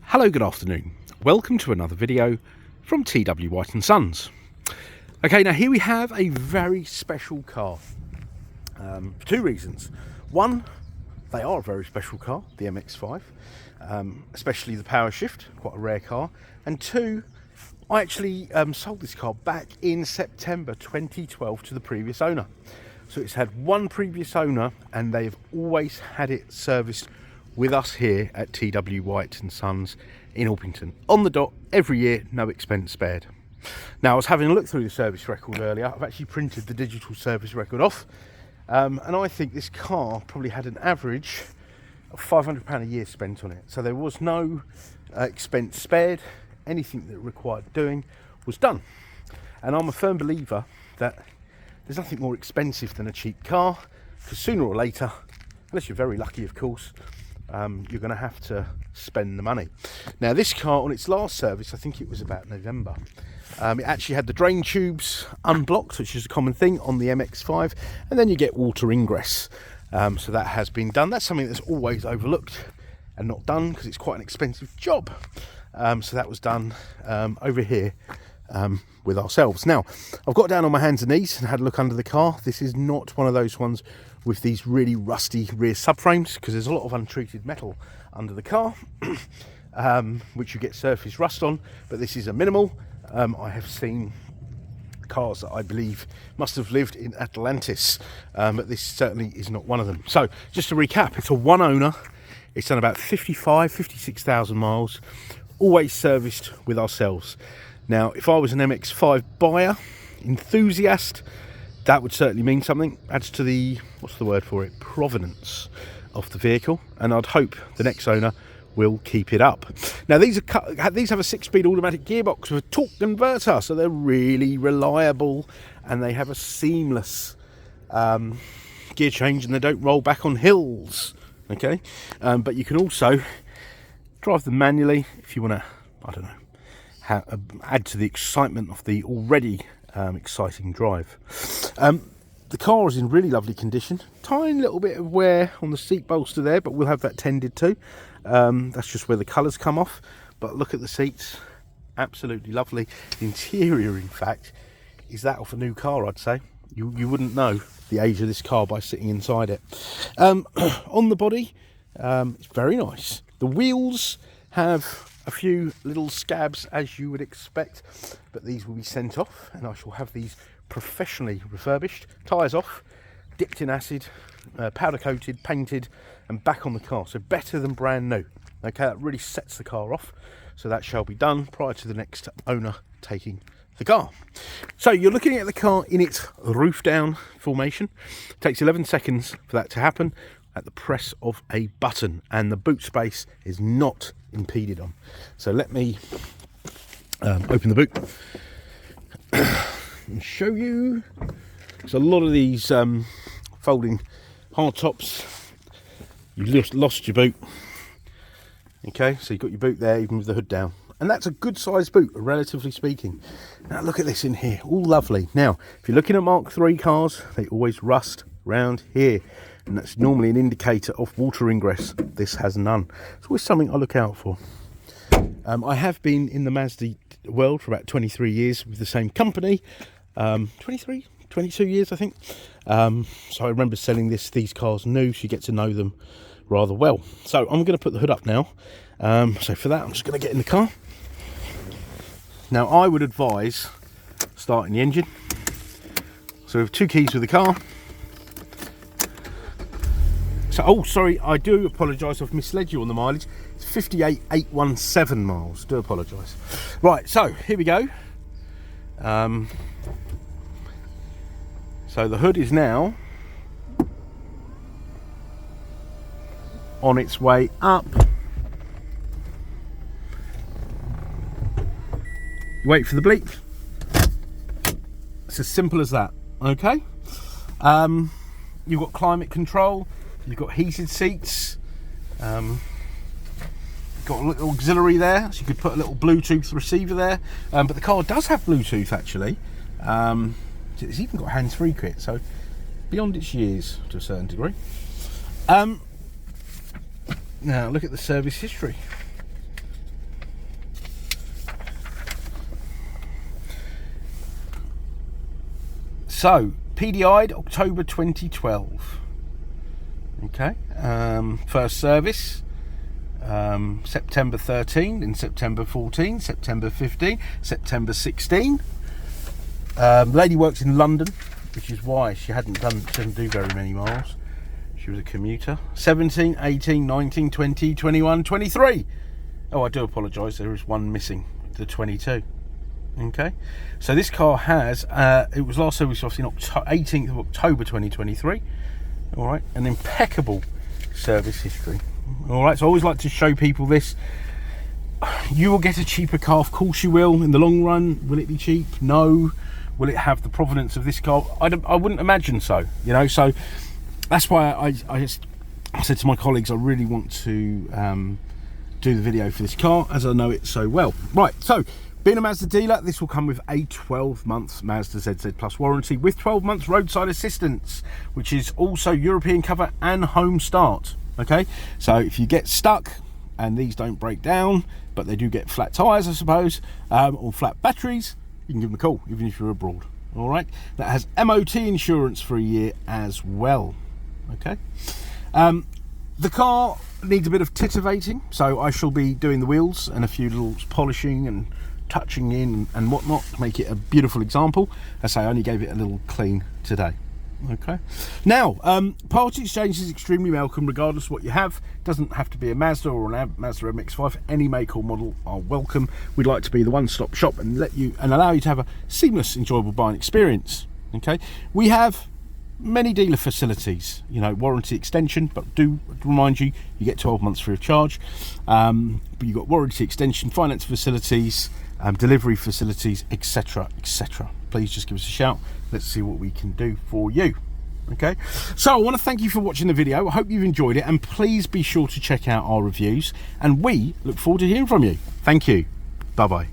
Hello, good afternoon. Welcome to another video from TW White & Sons. Okay, now here we have a very special car for two reasons. One, they are a very special car, the MX-5, especially the power shift, quite a rare car. And two, I actually sold this car back in September 2012 to the previous owner. So it's had one previous owner and they've always had it serviced with us here at TW White & Sons in Orpington. On the dot, every year, no expense spared. Now, I was having a look through the service record earlier. I've actually printed the digital service record off. And I think this car probably had an average of £500 a year spent on it. So there was no expense spared. Anything that required doing was done. And I'm a firm believer that there's nothing more expensive than a cheap car, because sooner or later, unless you're very lucky, of course, you're going to have to spend the money. Now, this car, on its last service, I think it was about November, it actually had the drain tubes unblocked, which is a common thing on the MX-5, and then you get water ingress. So that has been done. That's something that's always overlooked and not done because it's quite an expensive job. So that was done over here with ourselves. Now, I've got down on my hands and knees and had a look under the car. This is not one of those ones with these really rusty rear subframes, because there's a lot of untreated metal under the car, which you get surface rust on, but this is a minimal. I have seen cars that I believe must have lived in Atlantis, but this certainly is not one of them. So just to recap, it's a one owner. It's done about 56,000 miles, always serviced with ourselves. Now, if I was an MX-5 buyer, enthusiast, that would certainly mean something. Adds to the, what's the word for it, provenance of the vehicle, and I'd hope the next owner will keep it up. Now, these have a 6-speed automatic gearbox with a torque converter, so they're really reliable, and they have a seamless gear change, and they don't roll back on hills. Okay, but you can also drive them manually if you want to, I don't know, add to the excitement of the already exciting drive. The car is in really lovely condition. Tiny little bit of wear on the seat bolster there, but we'll have that tended to. That's just where the colours come off. But look at the seats, absolutely lovely. The interior, in fact, is that of a new car, I'd say. You wouldn't know the age of this car by sitting inside it. On the body, it's very nice. The wheels have a few little scabs, as you would expect, but these will be sent off, and I shall have these professionally refurbished. Tyres off, dipped in acid, powder coated, painted, and back on the car. So better than brand new. Okay, that really sets the car off. So that shall be done prior to the next owner taking the car. So you're looking at the car in its roof down formation. It takes 11 seconds for that to happen at the press of a button, and the boot space is not impeded on. So let me open the boot and show you. There's a lot of these folding hard tops. You lost your boot. Okay, so you've got your boot there, even with the hood down. And that's a good sized boot, relatively speaking. Now look at this in here, all lovely. Now, if you're looking at Mark III cars, they always rust round here, and that's normally an indicator of water ingress. This has none. It's always something I look out for. I have been in the Mazda world for about 23 years with the same company. 22 years, I think. So I remember selling these cars new, so you get to know them rather well. So I'm going to put the hood up now. So for that, I'm just going to get in the car. Now, I would advise starting the engine. So we have two keys with the car. So, oh, sorry, I do apologise, I've misled you on the mileage. It's 58,817 miles, do apologise. Right, so here we go. So the hood is now on its way up. Wait for the bleep. It's as simple as that, okay? You've got climate control, you've got heated seats, you've got a little auxiliary there, so you could put a little Bluetooth receiver there, but the car does have Bluetooth actually. It's even got hands-free kit, so beyond its years to a certain degree. Now look at the service history. So PDI'd October 2012. Okay, first service September 13, in September 14, September 15, September 16. The lady works in London, which is why she doesn't do very many miles. She was a commuter. 17, 18, 19, 20, 21, 23. Oh, I do apologise, there is one missing, the 22. Okay, so this car has, it was last service off in 18th of October 2023. All right, an impeccable service history. All right, so I always like to show people this. You will get a cheaper car, of course you will. In the long run, will it be cheap? No. Will it have the provenance of this car? I wouldn't imagine so. You know, so that's why I said to my colleagues, I really want to do the video for this car, as I know it so well. Right, so being a Mazda dealer, this will come with a 12-month Mazda ZZ Plus warranty with 12 months roadside assistance, which is also European cover and home start. Okay, so if you get stuck and these don't break down, but they do get flat tyres, I suppose, or flat batteries, you can give them a call, even if you're abroad. All right, that has MOT insurance for a year as well. Okay, the car needs a bit of titivating, so I shall be doing the wheels and a few little polishing and touching in and whatnot to make it a beautiful example. As I say, I only gave it a little clean today. Okay, now part exchange is extremely welcome regardless of what you have. It doesn't have to be a Mazda or a Mazda MX-5. Any make or model are welcome. We'd like to be the one-stop shop and allow you to have a seamless, enjoyable buying experience. Okay, we have many dealer facilities, you know, warranty extension, but do remind you, you get 12 months free of charge. But you've got warranty extension, finance facilities, delivery facilities, etc, etc. Please just give us a shout. Let's see what we can do for you. Okay, so I want to thank you for watching the video. I hope you've enjoyed it, and please be sure to check out our reviews, and we look forward to hearing from you. Thank you. Bye bye.